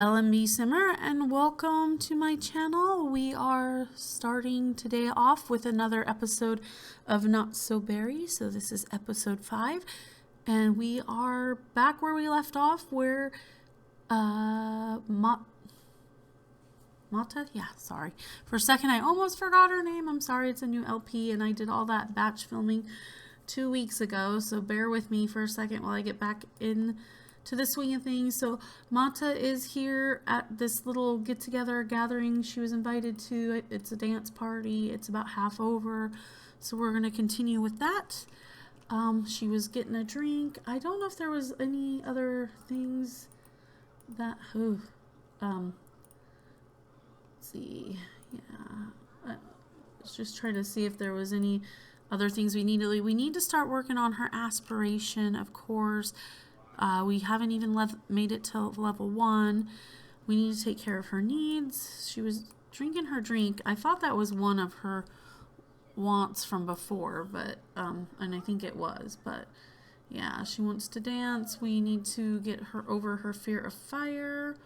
LMB Simmer, and welcome to my channel. We are starting today off with another episode of Not So Berry. So this is episode 5, and we are back where we left off, where Mata, yeah, sorry. For a second I almost forgot her name. I'm sorry, it's a new LP and I did all that batch filming 2 weeks ago, so bear with me for a second while I get back in to the swing of things. So Mata is here at this little get-together gathering she was invited to. It's a dance party. It's about half over, so we're going to continue with that. She was getting a drink. I don't know if there was any other things that let's see. Yeah, I was just trying to see if there was any other things we need to start working on her aspiration, of course. We haven't even made it to level 1. We need to take care of her needs. She was drinking her drink. I thought that was one of her wants from before, but and I think it was, but yeah, she wants to dance. We need to get her over her fear of fire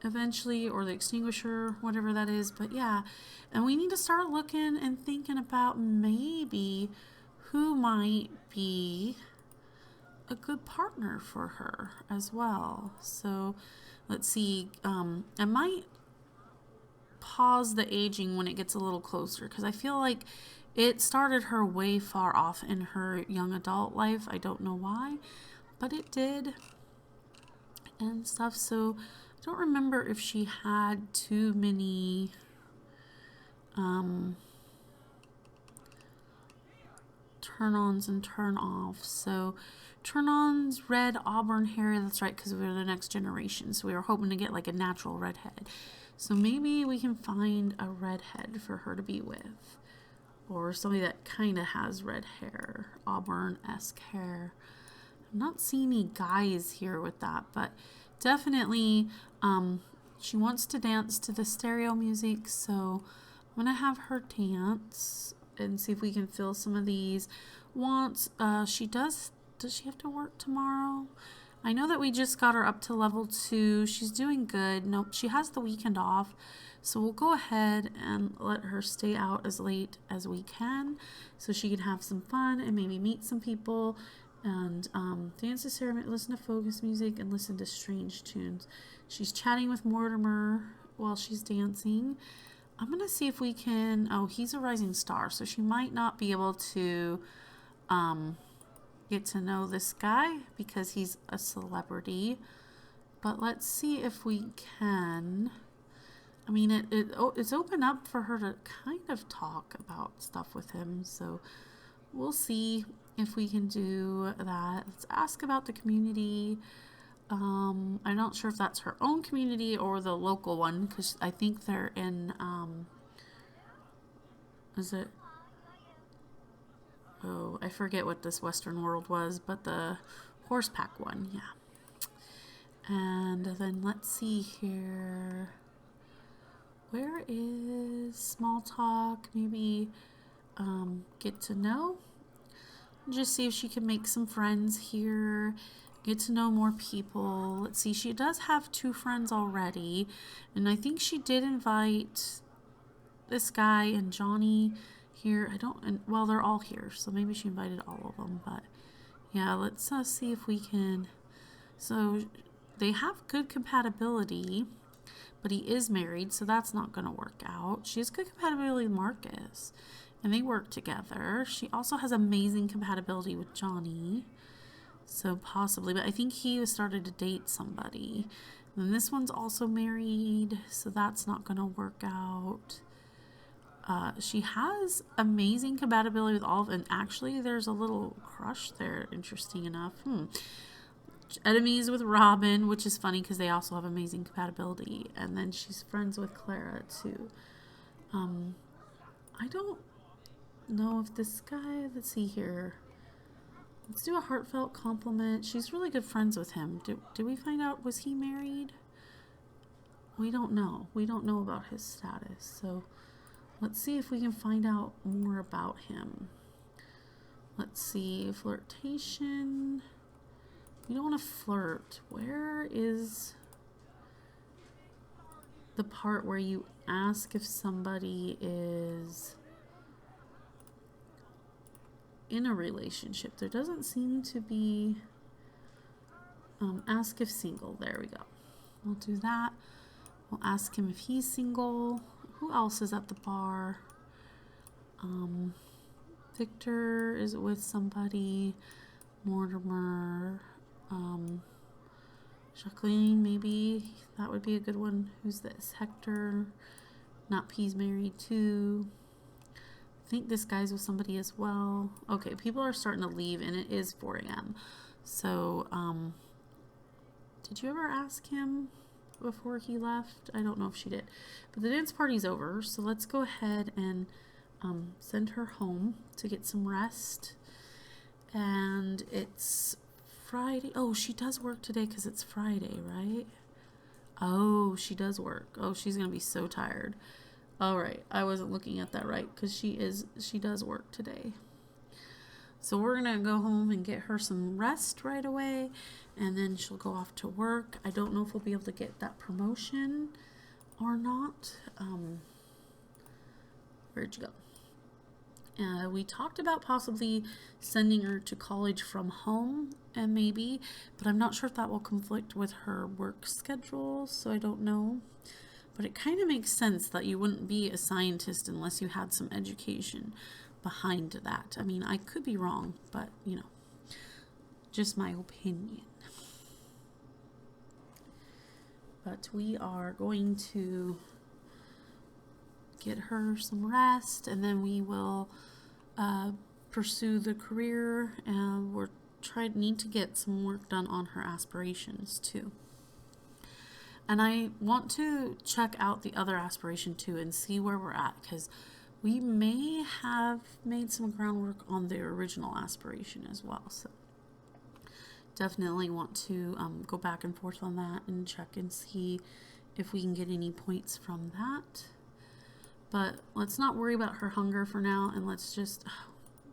eventually, or the extinguisher, whatever that is. But yeah, and we need to start looking and thinking about maybe who might be a good partner for her as well. So let's see. I might pause the aging when it gets a little closer, because I feel like it started her way far off in her young adult life. I don't know why, but it did and stuff. So I don't remember if she had too many turn-ons and turn-offs. So turn-ons, red auburn hair. That's right, because we're the next generation. So we were hoping to get like a natural redhead. So maybe we can find a redhead for her to be with, or somebody that kind of has red hair, auburn-esque hair. I'm not seeing any guys here with that, but definitely she wants to dance to the stereo music. So I'm gonna have her dance and see if we can fill some of these wants. She does she have to work tomorrow? I know that we just got her up to level 2. She's doing good. Nope, she has the weekend off, so we'll go ahead and let her stay out as late as we can so she can have some fun and maybe meet some people and dance to ceremony, listen to focus music, and listen to strange tunes. She's chatting with Mortimer while she's dancing. I'm going to see if we can... Oh, he's a rising star, so she might not be able to get to know this guy because he's a celebrity. But let's see if we can... I mean, it's open up for her to kind of talk about stuff with him, so we'll see if we can do that. Let's ask about the community. I'm not sure if that's her own community or the local one, because I think they're in, is it? Oh, I forget what this Western world was, but the horsepack one, yeah. And then let's see here. Where is small talk? Maybe get to know. Just see if she can make some friends here. Get to know more people. Let's see, she does have 2 friends already, and I think she did invite this guy and Johnny here. Well, they're all here, so maybe she invited all of them. But yeah, let's see if we can. So they have good compatibility, but he is married, so that's not going to work out. She has good compatibility with Marcus, and they work together. She also has amazing compatibility with Johnny, so possibly, but I think he started to date somebody. And this one's also married, so that's not going to work out. She has amazing compatibility with all of them, and actually there's a little crush there, interesting enough. Enemies with Robin, which is funny because they also have amazing compatibility. And then she's friends with Clara too. I don't know if this guy, let's see here. Let's do a heartfelt compliment. She's really good friends with him. Did we find out, was he married? We don't know. We don't know about his status. So let's see if we can find out more about him. Let's see, flirtation. We don't want to flirt. Where is the part where you ask if somebody is in a relationship. There doesn't seem to be, ask if single. There we go. We'll do that. We'll ask him if he's single. Who else is at the bar? Victor is with somebody. Mortimer. Jacqueline, maybe. That would be a good one. Who's this? Hector. Not P's married to. I think this guy's with somebody as well. Okay, people are starting to leave, and it is 4 a.m. So, did you ever ask him before he left? I don't know if she did. But the dance party's over, so let's go ahead and send her home to get some rest. And it's Friday. Oh, she does work today because it's Friday, right? Oh, she does work. Oh, she's going to be so tired. All right, I wasn't looking at that right because she does work today. So we're going to go home and get her some rest right away, and then she'll go off to work. I don't know if we'll be able to get that promotion or not. Where'd you go? We talked about possibly sending her to college from home, and maybe, but I'm not sure if that will conflict with her work schedule, so I don't know. But it kind of makes sense that you wouldn't be a scientist unless you had some education behind that. I mean, I could be wrong, but, you know, just my opinion. But we are going to get her some rest, and then we will pursue the career, and need to get some work done on her aspirations too. And I want to check out the other aspiration too and see where we're at, because we may have made some groundwork on the original aspiration as well. So definitely want to go back and forth on that and check and see if we can get any points from that. But let's not worry about her hunger for now, and let's just,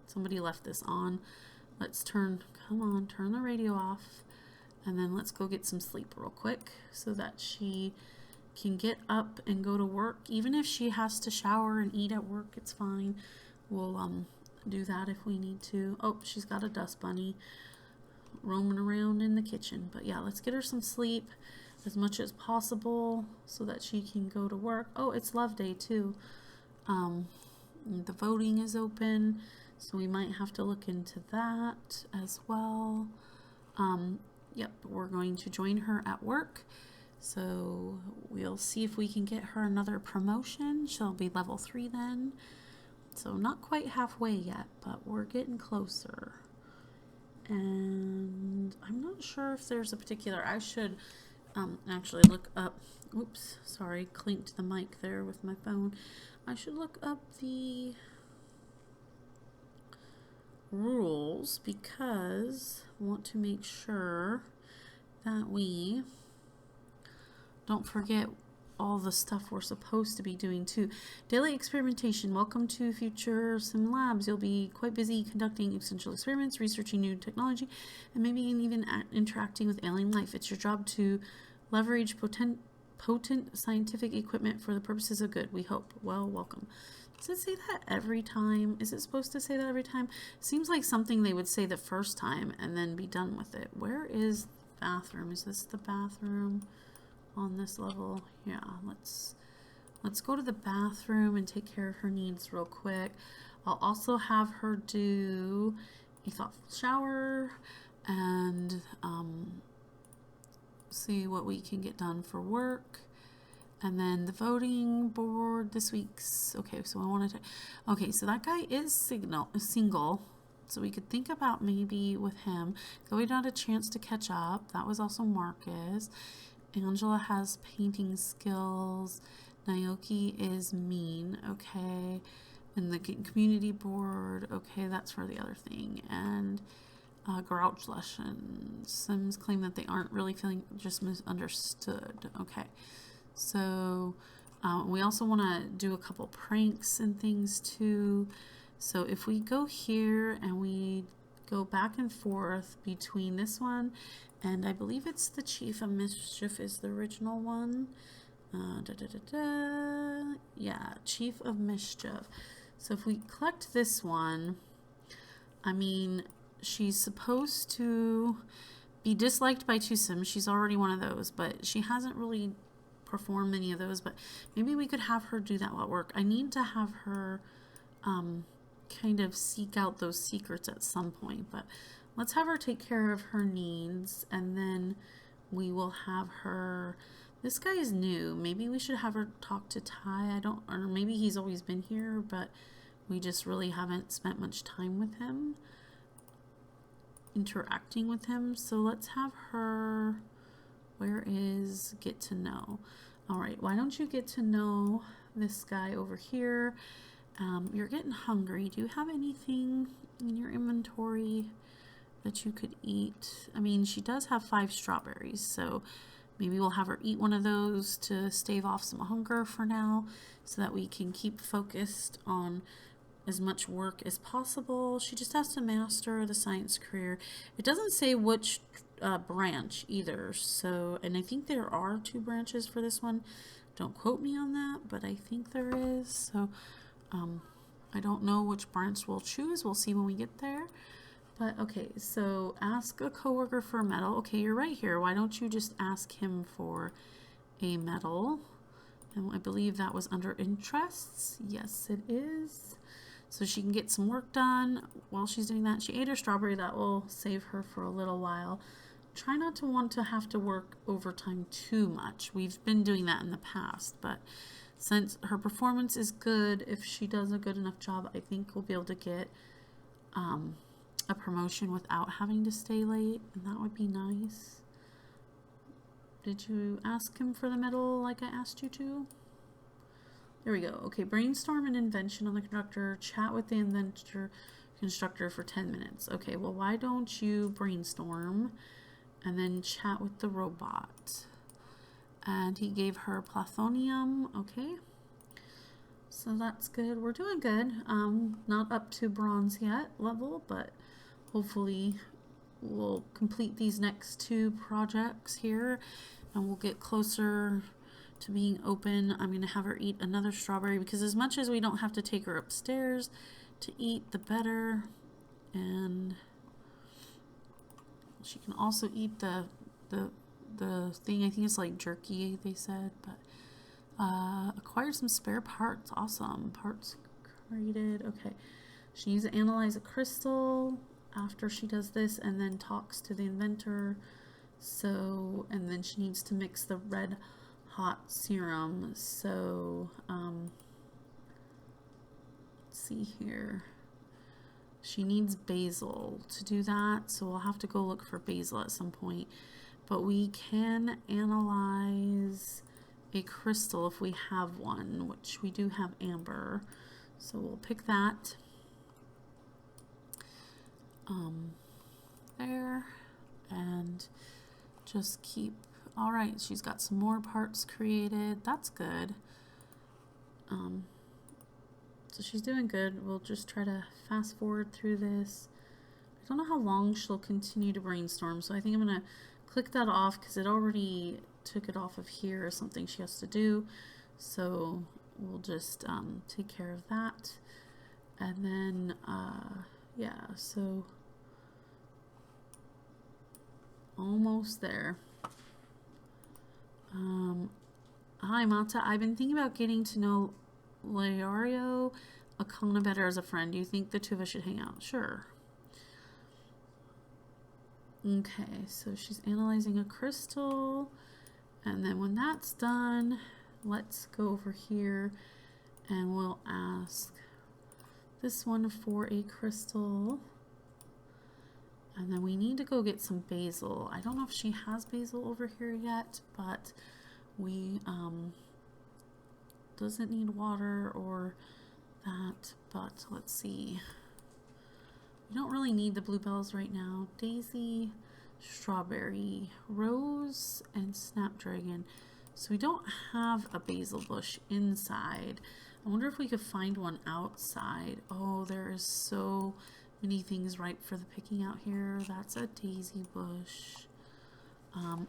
somebody left this on. Let's turn the radio off, and then let's go get some sleep real quick so that she can get up and go to work. Even if she has to shower and eat at work, it's fine. We'll do that if we need to. Oh, she's got a dust bunny roaming around in the kitchen. But yeah, let's get her some sleep as much as possible so that she can go to work. Oh, it's Love Day too. The voting is open, so we might have to look into that as well. Yep, we're going to join her at work, so we'll see if we can get her another promotion. She'll be level 3 then, so not quite halfway yet, but we're getting closer. And I'm not sure if there's a particular, I should actually look up, oops, sorry, clinked the mic there with my phone. I should look up the rules because I want to make sure that we don't forget all the stuff we're supposed to be doing too. Daily experimentation. Welcome to Future Sim Labs. You'll be quite busy conducting essential experiments, researching new technology, and maybe even interacting with alien life. It's your job to leverage potent scientific equipment for the purposes of good, we hope. Well, welcome. Does it say that every time? Is it supposed to say that every time? Seems like something they would say the first time and then be done with it. Where is the bathroom? Is this the bathroom on this level? Yeah, let's go to the bathroom and take care of her needs real quick. I'll also have her do a thoughtful shower and see what we can get done for work. And then the voting board this week's, okay, so I wanted to, okay, so that guy is single, so we could think about maybe with him. Chloe not a chance to catch up. That was also Marcus. Angela has painting skills. Naoki is mean, okay. And the community board, okay, that's for the other thing. And grouch lessons. Sims claim that they aren't really feeling, just misunderstood, okay. So we also want to do a couple pranks and things too. So if we go here and we go back and forth between this one and I believe it's the Chief of Mischief is the original one. Yeah, Chief of Mischief. So if we collect this one, I mean, she's supposed to be disliked by two Sims. She's already one of those, but she hasn't really performed many of those. But maybe we could have her do that at work. I need to have her kind of seek out those secrets at some point. But let's have her take care of her needs, and then we will have her. This guy is new. Maybe we should have her talk to Ty. Or maybe he's always been here, but we just really haven't spent much time with him, interacting with him. So let's have her. Where is get to know? All right, why don't you get to know this guy over here? You're getting hungry. Do you have anything in your inventory that you could eat? I mean, she does have 5 strawberries, so maybe we'll have her eat one of those to stave off some hunger for now, so that we can keep focused on as much work as possible. She just has to master the science career. It doesn't say which branch either, so, and I think there are 2 branches for this one. Don't quote me on that, but I think there is. So I don't know which branch we'll choose. We'll see when we get there. But okay, so ask a coworker for a medal. Okay, you're right here. Why don't you just ask him for a medal? And I believe that was under interests. Yes, it is. So she can get some work done. While she's doing that, she ate her strawberry. That will save her for a little while. Try not to want to have to work overtime too much. We've been doing that in the past, but since her performance is good, if she does a good enough job, I think we'll be able to get a promotion without having to stay late, and that would be nice. Did you ask him for the medal like I asked you to? There we go. Okay, brainstorm an invention on the conductor. Chat with the constructor for 10 minutes. Okay, well, why don't you brainstorm and then chat with the robot? And he gave her plutonium. Okay, so that's good. We're doing good. Not up to bronze yet level, but hopefully we'll complete these next 2 projects here and we'll get closer to being open. I'm going to have her eat another strawberry, because as much as we don't have to take her upstairs to eat, the better. And she can also eat the thing, I think it's like jerky, they said. But acquire some spare parts. Awesome. Parts created. Okay, she needs to analyze a crystal after she does this, and then talks to the inventor. So, and then she needs to mix the red hot serum. So let's see here. She needs basil to do that, so we'll have to go look for basil at some point. But we can analyze a crystal if we have one, which we do have amber, so we'll pick that. There, and just keep. All right, she's got some more parts created. That's good. So she's doing good. We'll just try to fast forward through this. I don't know how long she'll continue to brainstorm, so I think I'm gonna click that off because it already took it off of here or something she has to do. So we'll just take care of that. And then, yeah, so almost there. Hi Mata, I've been thinking about getting to know Leario Akana better as a friend. Do you think the 2 of us should hang out? Sure. Okay, so she's analyzing a crystal, and then when that's done, let's go over here and we'll ask this one for a crystal. And then we need to go get some basil. I don't know if she has basil over here yet, but we doesn't need water or that, but let's see. We don't really need the bluebells right now. Daisy, strawberry, rose, and snapdragon. So we don't have a basil bush inside. I wonder if we could find one outside. Oh, there is so many things ripe for the picking out here. That's a daisy bush.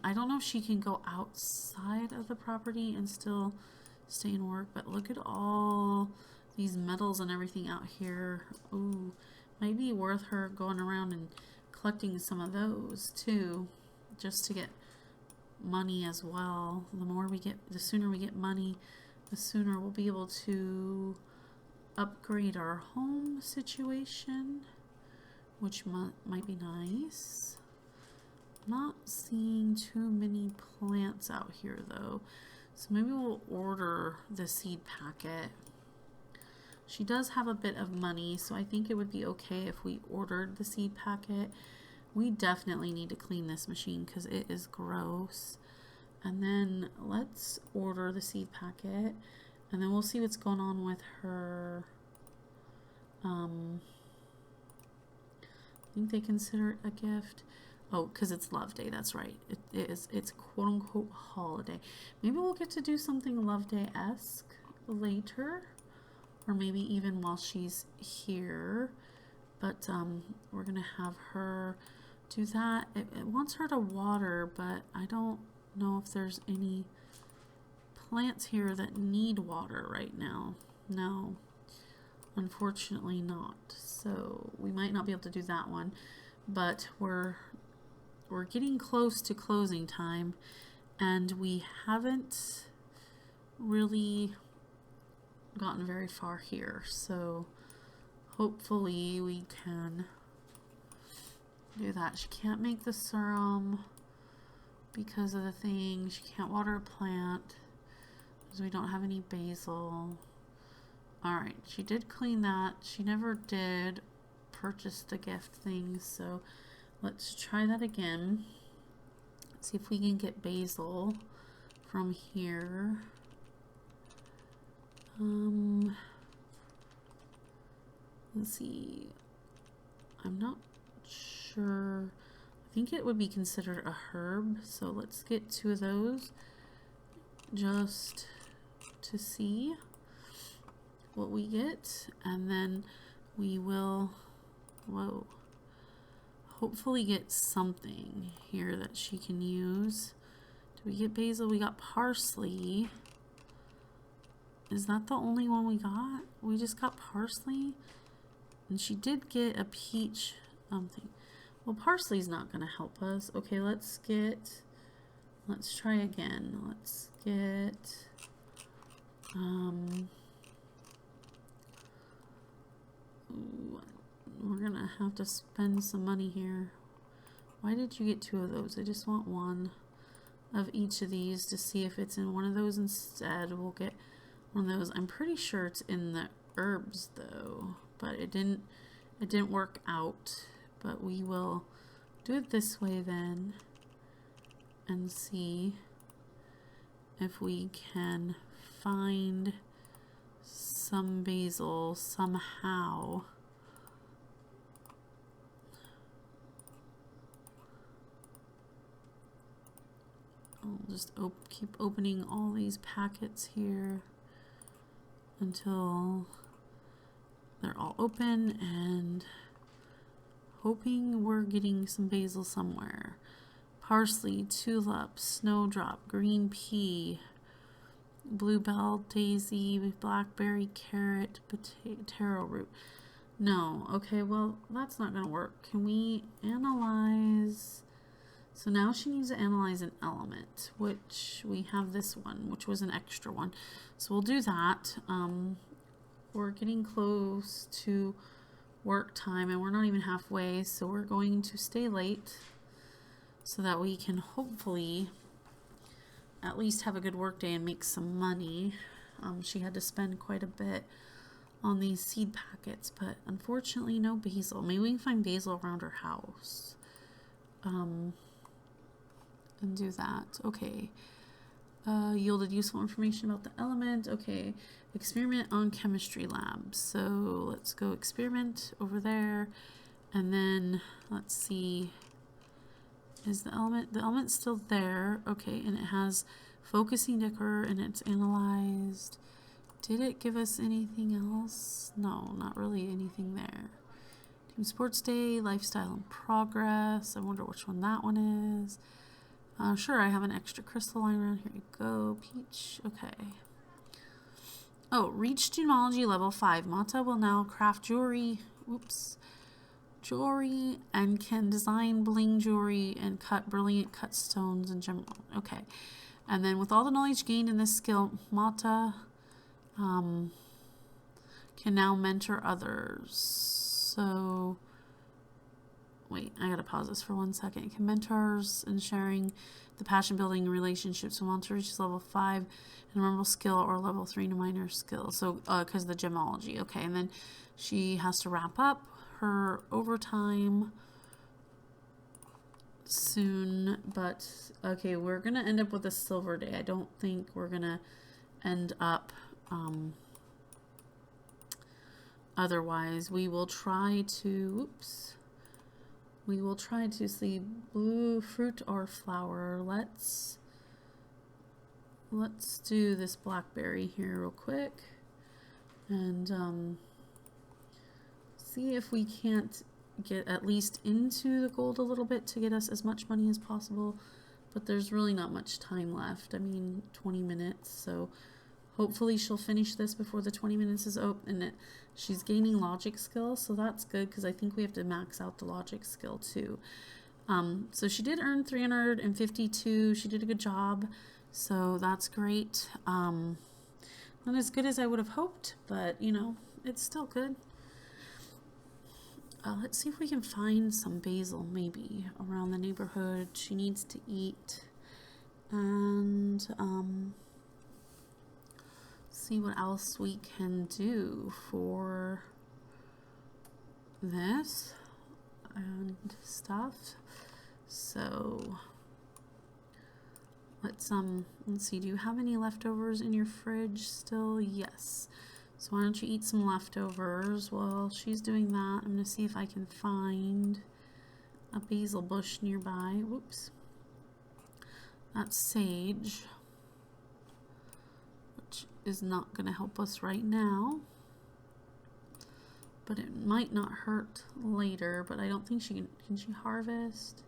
I don't know if she can go outside of the property and still stay and work, but look at all these metals and everything out here. Ooh, might be worth her going around and collecting some of those too, just to get money as well. The sooner we get money, the sooner we'll be able to upgrade our home situation, which might be nice. Not seeing too many plants out here though, so maybe we'll order the seed packet. She does have a bit of money, so I think it would be okay if we ordered the seed packet. We definitely need to clean this machine because it is gross. And then let's order the seed packet, and then we'll see what's going on with her. I think they consider it a gift. Oh, because it's Love Day, that's right. It's quote-unquote holiday. Maybe we'll get to do something Love Day-esque later, or maybe even while she's here. But we're gonna have her do that. It wants her to water, but I don't know if there's any plants here that need water right now. No, unfortunately not. So we might not be able to do that one, but we're getting close to closing time, and we haven't really gotten very far here, so hopefully we can do that. She can't make the serum because of the thing. She can't water a plant because we don't have any basil. Alright, she did clean that. She never did purchase the gift thing, so let's try that again. See if we can get basil from here. Let's see. I'm not sure. I think it would be considered a herb, so let's get 2 of those just to see what we get, and then we will, whoa, hopefully get something here that she can use. Do we get basil? We got parsley. Is that the only one we got? We just got parsley? And she did get a peach something. Well, parsley's not gonna help us. Okay, let's try again. Let's get, ooh, we're gonna have to spend some money here. Why did you get 2 of those? I just want 1 of each of these to see if it's in one of those instead. We'll get one of those. I'm pretty sure it's in the herbs though, but it didn't work out. But we will do it this way then and see if we can find some basil somehow. I'll just keep opening all these packets here until they're all open, and hoping we're getting some basil somewhere. Parsley, tulip, snowdrop, green pea, bluebell, daisy, blackberry, carrot, taro root. No, okay, well, that's not gonna work. Can we analyze? So now she needs to analyze an element, which we have this one, which was an extra one. So we'll do that. We're getting close to work time, and we're not even halfway, so we're going to stay late so that we can hopefully at least have a good work day and make some money. She had to spend quite a bit on these seed packets, but unfortunately no basil. Maybe we can find basil around her house and do that. Okay. Yielded useful information about the element. Okay, experiment on chemistry lab. So let's go experiment over there, and then let's see, is the element's still there? Okay, and it has focusing to occur, and it's analyzed. Did it give us anything else? No, not really anything there. Team sports day, lifestyle in progress. I wonder which one that one is. Sure, I have an extra crystal line around. Here you go, Peach. Okay. Oh, reached gemology level 5. Mata will now craft jewelry. Oops. Jewelry and can design bling jewelry and cut brilliant cut stones and gem. Okay. And then with all the knowledge gained in this skill, Mata can now mentor others. So, wait, I gotta pause this for 1 second. It can mentors and sharing the passion building relationships. So Mata reaches level 5 in a normal skill or level 3 in a minor skill. So, because of the gemology. Okay, and then she has to wrap up her overtime soon, but okay, we're gonna end up with a silver day. I don't think we're gonna end up otherwise. We will try to see blue fruit or flower. Let's do this blackberry here real quick and see if we can't get at least into the gold a little bit to get us as much money as possible. But there's really not much time left. I mean, 20 minutes. So hopefully she'll finish this before the 20 minutes is up. And she's gaining logic skill. So that's good because I think we have to max out the logic skill too. So she did earn 352. She did a good job. So that's great. Not as good as I would have hoped, but you know, it's still good. Let's see if we can find some basil maybe around the neighborhood. She needs to eat. And see what else we can do for this and stuff. So let's see, do you have any leftovers in your fridge still? Yes. So why don't you eat some leftovers while she's doing that? I'm going to see if I can find a basil bush nearby. Whoops. That's sage, which is not going to help us right now. But it might not hurt later, but I don't think she can she harvest?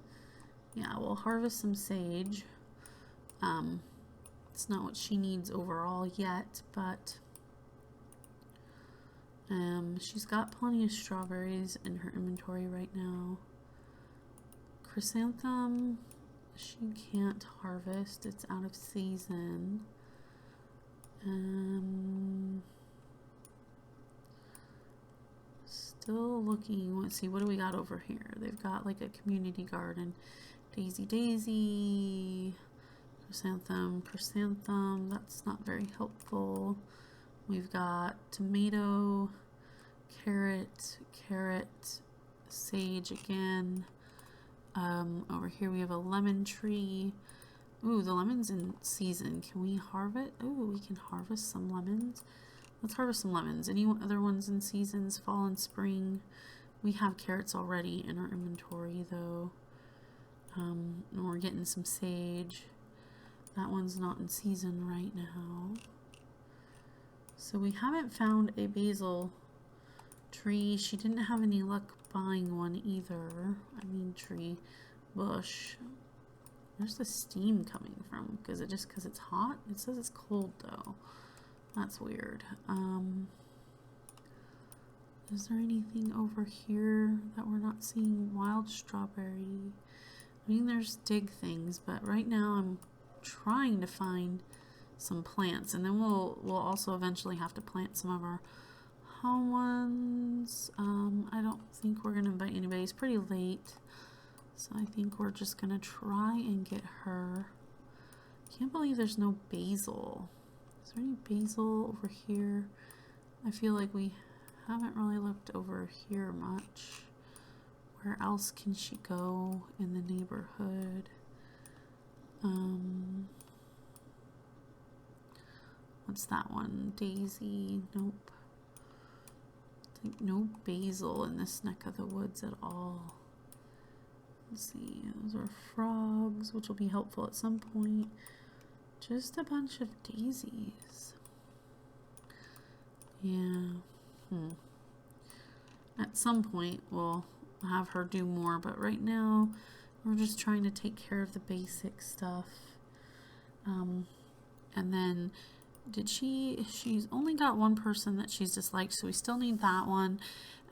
Yeah, we'll harvest some sage. It's not what she needs overall yet, but she's got plenty of strawberries in her inventory right now. Chrysanthemum, she can't harvest. It's out of season. Still looking. Let's see, what do we got over here? They've got like a community garden. Daisy. Chrysanthemum. That's not very helpful. We've got tomato, carrot, sage again. Over here we have a lemon tree. Ooh, the lemon's in season. Can we harvest? Ooh, we can harvest some lemons. Let's harvest some lemons. Any other ones in seasons? Fall and spring. We have carrots already in our inventory though. And we're getting some sage. That one's not in season right now. So we haven't found a basil tree. She didn't have any luck buying one either. I mean tree, bush. Where's the steam coming from? Because it's hot? It says it's cold though. That's weird. Is there anything over here that we're not seeing? Wild strawberry. I mean, there's dig things, but right now I'm trying to find some plants, and then we'll also eventually have to plant some of our home ones. I don't think we're gonna invite anybody. It's pretty late, so I think we're just gonna try and get her. Can't believe there's no basil. Is there any basil over here? I feel like we haven't really looked over here much. Where else can she go in the neighborhood? What's that one? Daisy? Nope. I think no basil in this neck of the woods at all. Let's see. Those are frogs, which will be helpful at some point. Just a bunch of daisies. Yeah. At some point, we'll have her do more, but right now We're just trying to take care of the basic stuff. And then she's only got one person that she's disliked, so we still need that one.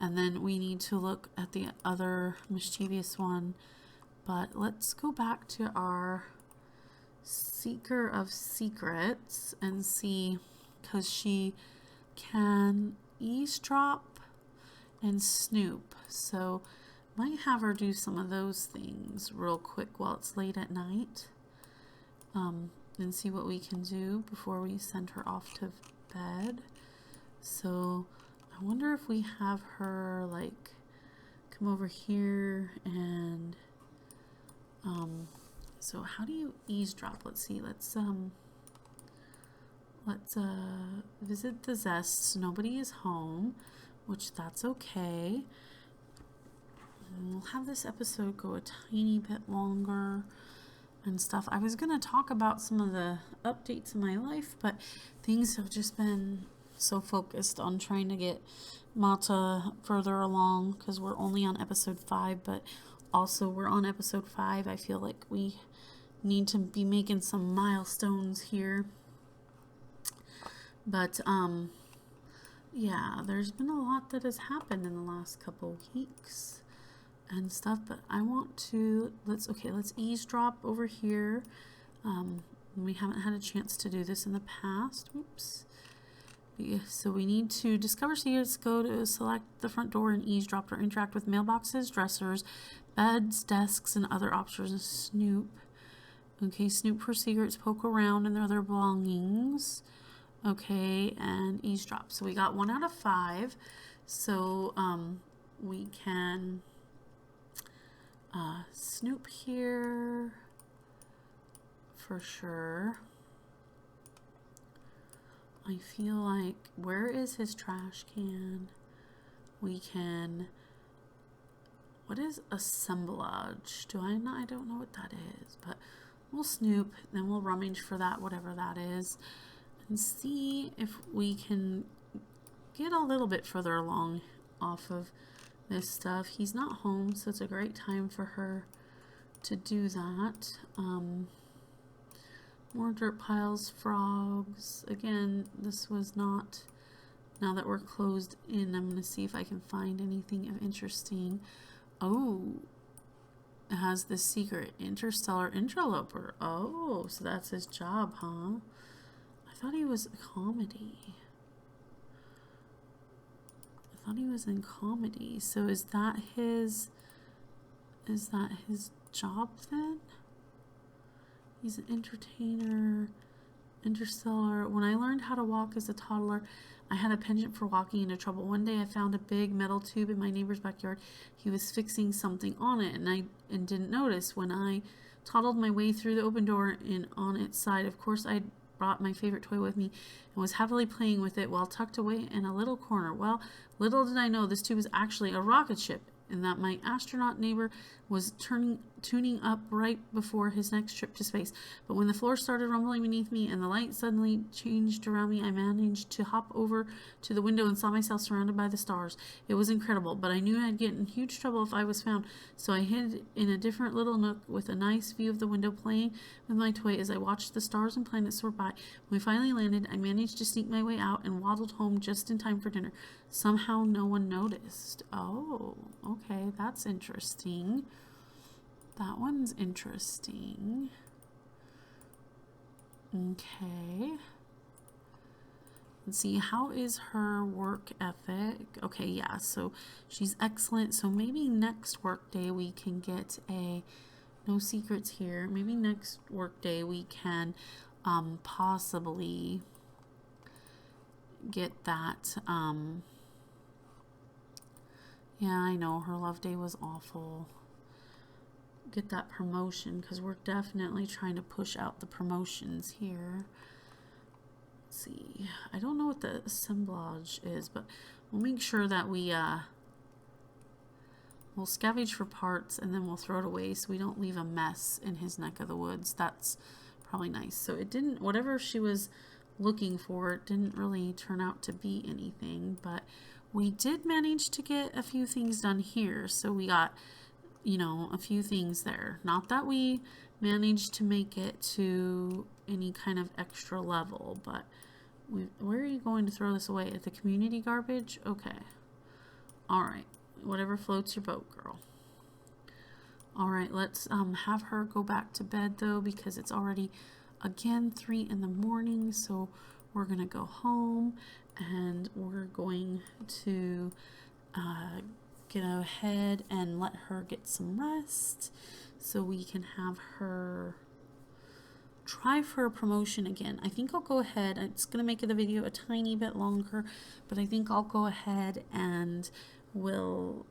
And then we need to look at the other mischievous one. But let's go back to our Seeker of Secrets and see, because she can eavesdrop and snoop. So might have her do some of those things real quick while it's late at night. And see what we can do before we send her off to bed. So I wonder if we have her like come over here and so how do you eavesdrop? Let's see. Let's visit the Zest. Nobody is home, which that's okay. And we'll have this episode go a tiny bit longer and stuff. I was going to talk about some of the updates in my life, but things have just been so focused on trying to get Mata further along because we're only on episode 5, but also we're on episode 5. I feel like we need to be making some milestones here. But yeah, there's been a lot that has happened in the last couple weeks and stuff, but I want to let's eavesdrop over here. We haven't had a chance to do this in the past. Oops. So we need to discover secrets, go to select the front door and eavesdrop or interact with mailboxes, dressers, beds, desks, and other options. Snoop. Okay, snoop for secrets, poke around in their other belongings. Okay, and eavesdrop. So we got 1 out of 5. So we can snoop here for sure. I feel like, where is his trash can? We can, what is assemblage? I don't know what that is, but we'll snoop, then we'll rummage for that, whatever that is, and see if we can get a little bit further along off of this stuff. He's not home, so it's a great time for her to do that. More dirt piles, frogs. Again, this was not, now that we're closed in, I'm going to see if I can find anything of interesting. Oh, it has this secret, interstellar interloper. Oh, so that's his job, huh? I thought he was a comedy. I thought he was in comedy. So is that his job then? He's an entertainer, interstellar. When I learned how to walk as a toddler, I had a penchant for walking into trouble. One day I found a big metal tube in my neighbor's backyard. He was fixing something on it, and I didn't notice. When I toddled my way through the open door and on its side, of course I'd brought my favorite toy with me and was happily playing with it while tucked away in a little corner. Well, little did I know this tube was actually a rocket ship, and that my astronaut neighbor was tuning up right before his next trip to space. But when the floor started rumbling beneath me and the light suddenly changed around me, I managed to hop over to the window and saw myself surrounded by the stars. It was incredible, but I knew I'd get in huge trouble if I was found, so I hid in a different little nook with a nice view of the window, playing with my toy as I watched the stars and planets soar by. When we finally landed, I managed to sneak my way out and waddled home just in time for dinner. Somehow no one noticed. Oh, okay, that's interesting. That one's interesting. Okay. Let's see, how is her work ethic? Okay, yeah, so she's excellent. So maybe next work day we can get a, no secrets here. Maybe next work day we can possibly get that. Yeah, I know, her love day was awful. Get that promotion, because we're definitely trying to push out the promotions here. Let's see, I don't know what the assemblage is, but we'll make sure that we we'll scavenge for parts and then we'll throw it away so we don't leave a mess in his neck of the woods. That's probably nice. So it didn't, whatever she was looking for, it didn't really turn out to be anything, but we did manage to get a few things done here. So we got you know, a few things there. Not that we managed to make it to any kind of extra level, but where are you going to throw this away? At the community garbage? Okay. All right. Whatever floats your boat, girl. All right, let's have her go back to bed though, because it's already again 3 in the morning. So we're gonna go home and we're going to get ahead and let her get some rest so we can have her try for a promotion again. I think I'll go ahead. It's going to make the video a tiny bit longer, but I think I'll go ahead and we'll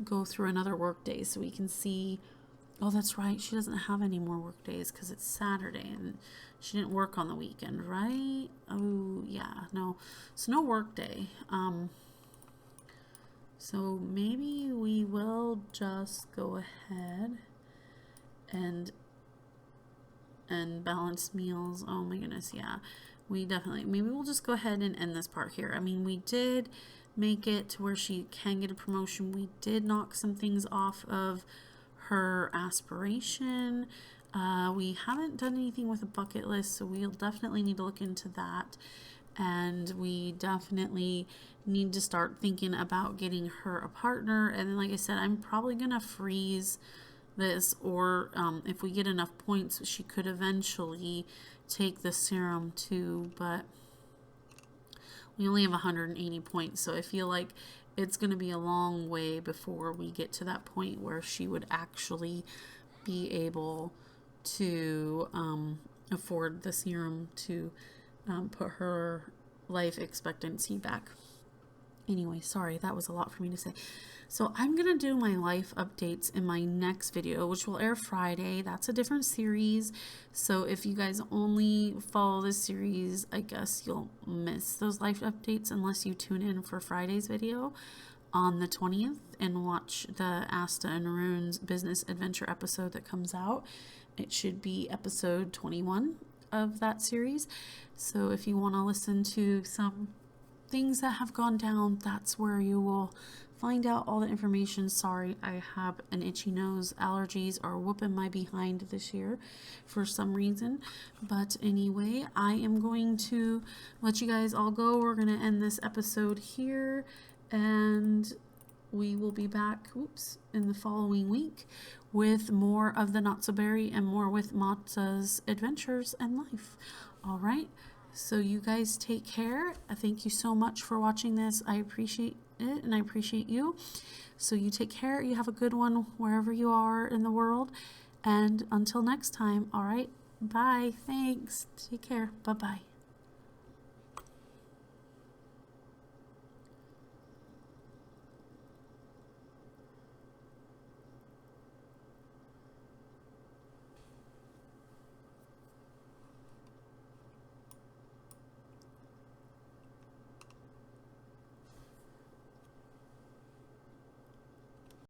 go through another work day so we can see. Oh, that's right. She doesn't have any more work days because it's Saturday and she didn't work on the weekend, right? Oh, yeah. No. So no work day. So maybe we will just go ahead and balance meals. Oh my goodness, yeah. We definitely, maybe we'll just go ahead and end this part here. I mean, we did make it to where she can get a promotion. We did knock some things off of her aspiration. We haven't done anything with a bucket list, so we'll definitely need to look into that. And we definitely need to start thinking about getting her a partner. And then, like I said, I'm probably gonna freeze this, or if we get enough points, she could eventually take the serum too, but we only have 180 points, so I feel like it's going to be a long way before we get to that point where she would actually be able to afford the serum to put her life expectancy back. Anyway, sorry, that was a lot for me to say. So I'm going to do my life updates in my next video, which will air Friday. That's a different series. So if you guys only follow this series, I guess you'll miss those life updates unless you tune in for Friday's video on the 20th and watch the Asta and Rune's business adventure episode that comes out. It should be episode 21 of that series. So if you want to listen to some things that have gone down, that's where you will find out all the information. Sorry, I have an itchy nose. Allergies are whooping my behind this year for some reason. But anyway, I am going to let you guys all go. We're going to end this episode here, and we will be back, in the following week with more of the Not So Berry and more with Mata's adventures and life. All right. So you guys take care. Thank you so much for watching this. I appreciate it and I appreciate you. So you take care. You have a good one wherever you are in the world. And until next time, all right, bye. Thanks. Take care. Bye-bye.